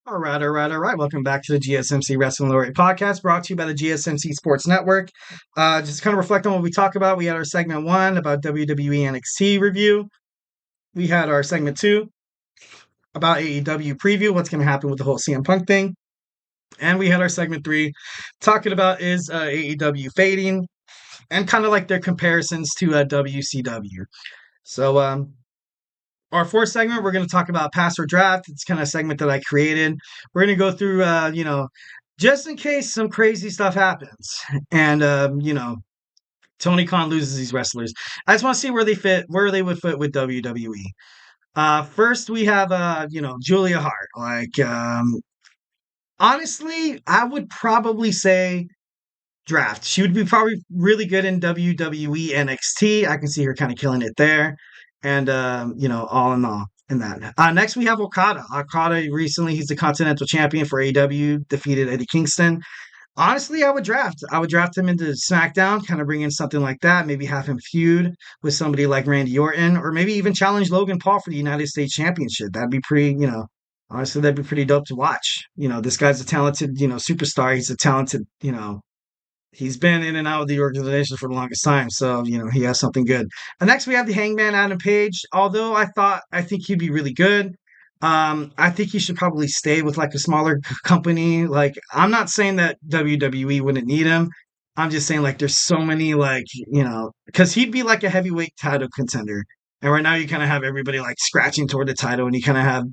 All right. Welcome back to the GSMC Wrestling Laureate Podcast, brought to you by the GSMC Sports Network. Just kind of reflect on what we talk about. We had our segment 1 about WWE NXT review. We had our segment 2 about AEW preview, what's going to happen with the whole CM Punk thing. And we had our segment 3 talking about is AEW fading and kind of like their comparisons to WCW. So, our fourth segment, we're going to talk about pass or draft. It's kind of a segment that I created. We're going to go through, just in case some crazy stuff happens. And, Tony Khan loses these wrestlers. I just want to see where they would fit with WWE. First, we have, Julia Hart. Honestly, I would probably say draft. She would be probably really good in WWE NXT. I can see her kind of killing it there. And, all in all in that. Next, we have Okada. Okada recently, he's the Continental Champion for AEW, defeated Eddie Kingston. Honestly, I would draft. I would draft him into SmackDown, kind of bring in something like that. Maybe have him feud with somebody like Randy Orton, or maybe even challenge Logan Paul for the United States Championship. That'd be pretty, honestly, that'd be pretty dope to watch. This guy's a talented, superstar. He's a talented, he's been in and out of the organization for the longest time, so he has something good. And next, we have the Hangman Adam Page. Although I think he'd be really good. I think he should probably stay with like a smaller company. Like, I'm not saying that WWE wouldn't need him. I'm just saying like there's so many because he'd be like a heavyweight title contender. And right now you kind of have everybody like scratching toward the title, and you kind of have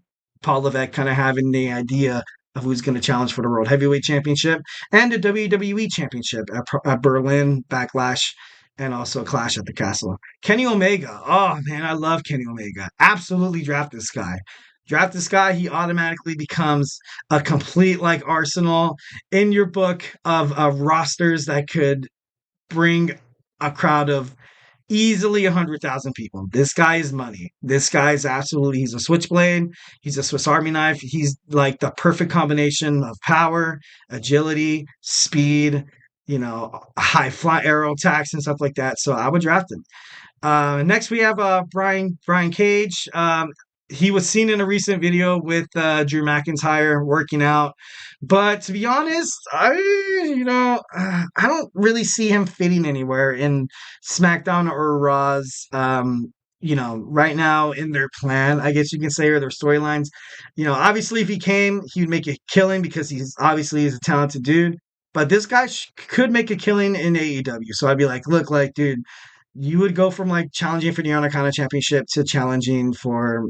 Paul Levesque kind of having the idea of who's going to challenge for the World Heavyweight Championship and the WWE Championship at Berlin, Backlash, and also Clash at the Castle. Kenny Omega. Oh, man, I love Kenny Omega. Absolutely draft this guy. Draft this guy, he automatically becomes a complete like arsenal in your book of rosters that could bring a crowd of easily 100,000 people. This guy is money. This guy is he's a switchblade. He's a Swiss Army knife. He's like the perfect combination of power, agility, speed, high fly arrow attacks and stuff like that. So I would draft him. Next, we have Brian Cage. He was seen in a recent video with Drew McIntyre working out. But to be honest, I don't really see him fitting anywhere in SmackDown or Raw's, right now in their plan, I guess you can say, or their storylines. Obviously, if he came, he would make a killing because he's a talented dude. But this guy could make a killing in AEW. So I'd be like, look, like, dude, you would go from like challenging for the Intercontinental Championship to challenging for,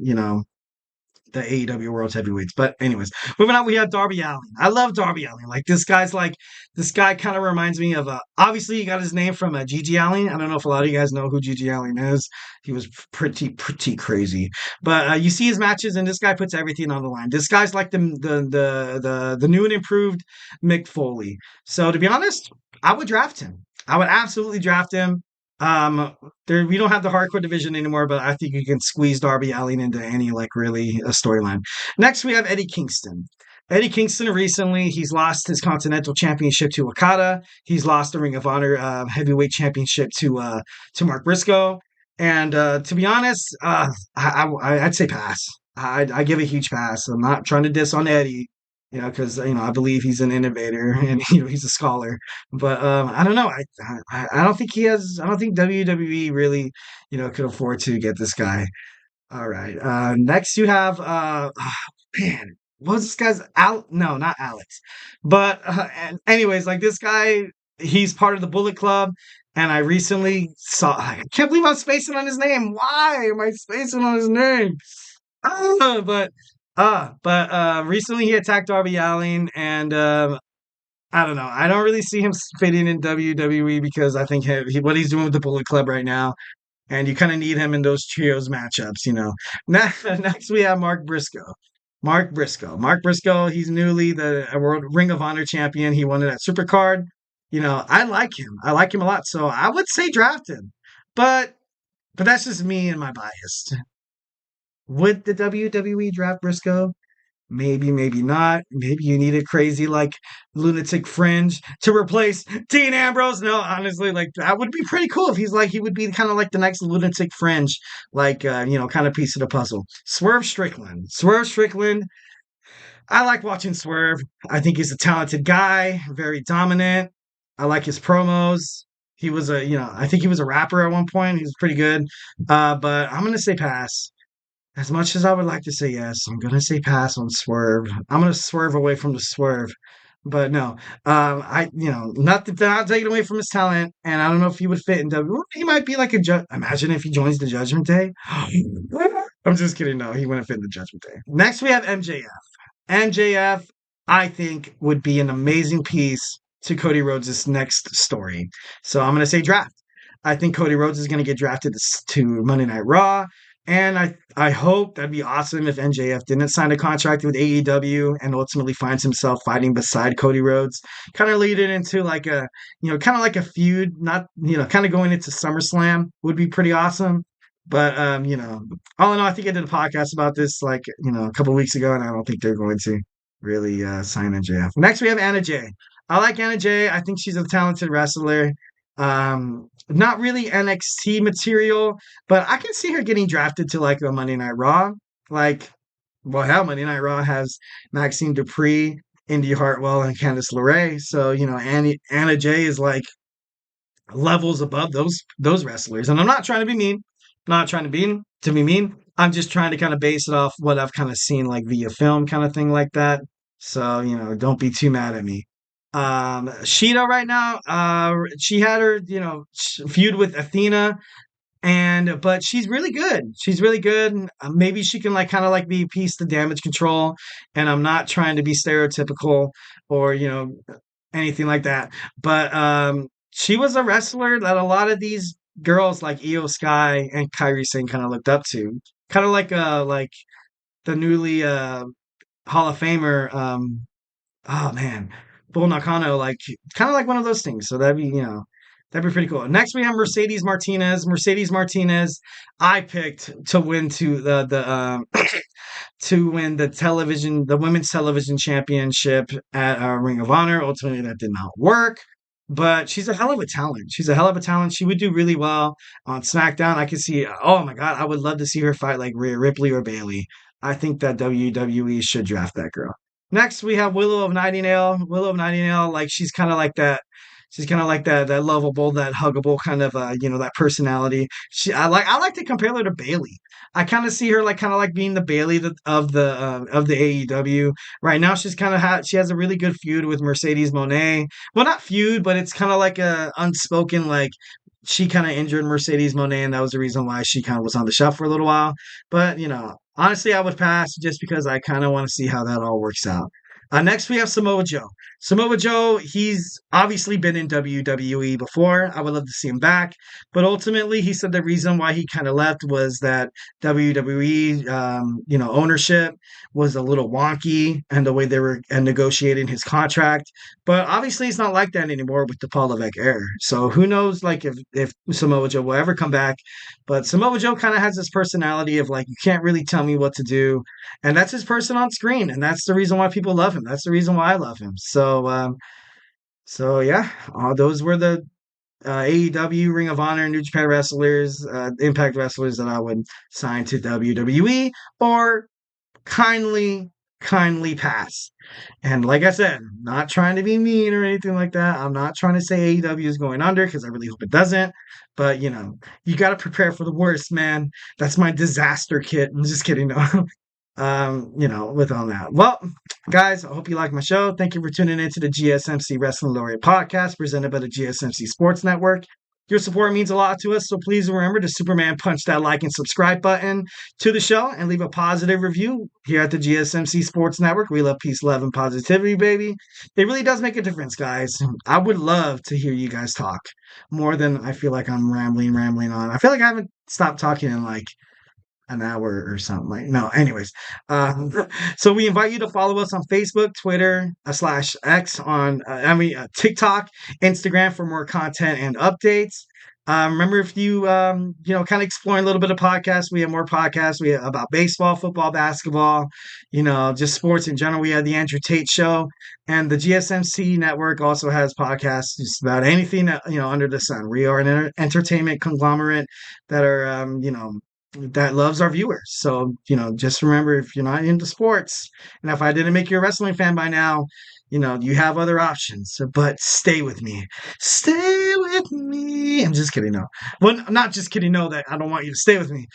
the AEW World Heavyweights. But anyways, moving on, we have Darby Allin. I love Darby Allin. Like this guy kind of reminds me of obviously he got his name from Gigi Allin. I don't know if a lot of you guys know who Gigi Allin is. He was pretty crazy. But you see his matches, and this guy puts everything on the line. This guy's like the new and improved Mick Foley. So to be honest, I would draft him. I would absolutely draft him. We don't have the hardcore division anymore, but I think you can squeeze Darby Allin into any really a storyline. Next, we have Eddie Kingston. Eddie Kingston recently, he's lost his Continental Championship to Okada. He's lost the Ring of Honor Heavyweight Championship to Mark Briscoe. And to be honest, I'd say pass. I give a huge pass. I'm not trying to diss on Eddie, because I believe he's an innovator and he's a scholar. But I don't know. I don't think he has. I don't think WWE really could afford to get this guy. All right. Next, you have man. What was this guy's No, not Alex. But anyways, like this guy, he's part of the Bullet Club. And I recently saw. I can't believe I'm spacing on his name. Why am I spacing on his name? But recently he attacked Darby Allin, and I don't know. I don't really see him fitting in WWE because I think what he's doing with the Bullet Club right now, and you kind of need him in those trios matchups. Next we have Mark Briscoe. Mark Briscoe. He's newly the World Ring of Honor champion. He won it at Supercard. I like him. I like him a lot. So I would say draft him, but that's just me and my bias. Would the WWE draft Briscoe? Maybe, maybe not. Maybe you need a crazy, lunatic fringe to replace Dean Ambrose. No, honestly, that would be pretty cool if he would be kind of like the next lunatic fringe, kind of piece of the puzzle. Swerve Strickland. I like watching Swerve. I think he's a talented guy, very dominant. I like his promos. He was I think he was a rapper at one point. He was pretty good. But I'm gonna say pass. As much as I would like to say yes, I'm gonna say pass on Swerve. I'm gonna swerve away from the Swerve. But no, not taking away from his talent, and I don't know if he would fit in W. He might be like a judge. Imagine if he joins the Judgment Day. I'm just kidding. No, he wouldn't fit in the Judgment Day. Next, we have MJF. MJF, I think, would be an amazing piece to Cody Rhodes' next story. So I'm going to say draft. I think Cody Rhodes is going to get drafted to Monday Night Raw. And I hope that'd be awesome if MJF didn't sign a contract with AEW and ultimately finds himself fighting beside Cody Rhodes. Kind of lead it into like kind of like a feud, not, kind of going into SummerSlam would be pretty awesome. But all in all, I think I did a podcast about this like a couple of weeks ago, and I don't think they're going to really sign MJF. Next, we have Anna Jay. I like Anna Jay. I think she's a talented wrestler. Not really NXT material, but I can see her getting drafted to like a Monday Night Raw. Like, well, hell, Monday Night Raw has Maxine Dupree, Indy Hartwell, and Candice LeRae. So Anna Jay is like levels above those wrestlers. And I'm not trying to be mean. I'm not trying to be mean. I'm just trying to kind of base it off what I've kind of seen like via film kind of thing like that. So, don't be too mad at me. Sheeta right now, she had her, feud with Athena, but she's really good. She's really good. Maybe she can like kind of like be a piece to Damage Control. And I'm not trying to be stereotypical or anything like that. But she was a wrestler that a lot of these girls like Io Sky and Kairi Sane kind of looked up to. Kind of like the newly Hall of Famer. Oh man, Bull Nakano, like kind of like one of those things. So that'd be pretty cool. Next we have Mercedes Martinez. Mercedes Martinez, I picked to win to win the women's television championship at Ring of Honor. Ultimately, that did not work. But she's a hell of a talent. She's a hell of a talent. She would do really well on SmackDown. I could see. Oh my God, I would love to see her fight like Rhea Ripley or Bayley. I think that WWE should draft that girl. Next, we have Willow of Nightingale. Willow of Nightingale, like she's kind of like that. She's kind of like that lovable, that huggable kind of that personality. I like to compare her to Bayley. I kind of see her like kind of like being the Bayley of the AEW. Right now, she has a really good feud with Mercedes Moné. Well, not feud, but it's kind of like a unspoken like she kind of injured Mercedes Moné, and that was the reason why she kind of was on the shelf for a little while. But honestly, I would pass just because I kind of want to see how that all works out. Next, we have Samoa Joe. Samoa Joe, he's obviously been in WWE before. I would love to see him back. But ultimately, he said the reason why he kind of left was that WWE, ownership was a little wonky and the way they were negotiating his contract. But obviously, it's not like that anymore with the Paul Levesque era. So who knows, like, if Samoa Joe will ever come back. But Samoa Joe kind of has this personality of, like, you can't really tell me what to do. And that's his person on screen. And that's the reason why people love him. That's the reason why I love him. So yeah, those were the AEW, Ring of Honor, New Japan wrestlers, Impact wrestlers that I would sign to WWE or kindly pass. And like I said, not trying to be mean or anything like that. I'm not trying to say AEW is going under because I really hope it doesn't. But you got to prepare for the worst, man. That's my disaster kit. I'm just kidding. No. With all that. Well, guys, I hope you like my show. Thank you for tuning in to the GSMC Wrestling Laureate Podcast presented by the GSMC Sports Network. Your support means a lot to us, so please remember to Superman punch that like and subscribe button to the show and leave a positive review here at the GSMC Sports Network. We love peace, love, and positivity, baby. It really does make a difference, guys. I would love to hear you guys talk more than I feel like I'm rambling on. I feel like I haven't stopped talking in like an hour or something like no anyways so we invite you to follow us on Facebook, Twitter /X, on TikTok, Instagram for more content and updates. Remember, if you kind of exploring a little bit of podcasts, we have more podcasts. We have about baseball, football, basketball, just sports in general. We have the Andrew Tate Show, and the GSMC Network also has podcasts just about anything that under the sun. We are an entertainment conglomerate that are that loves our viewers. So, just remember, if you're not into sports, and if I didn't make you a wrestling fan by now, you have other options, but stay with me. Stay with me. I'm just kidding. No. Well, not just kidding. No, that I don't want you to stay with me.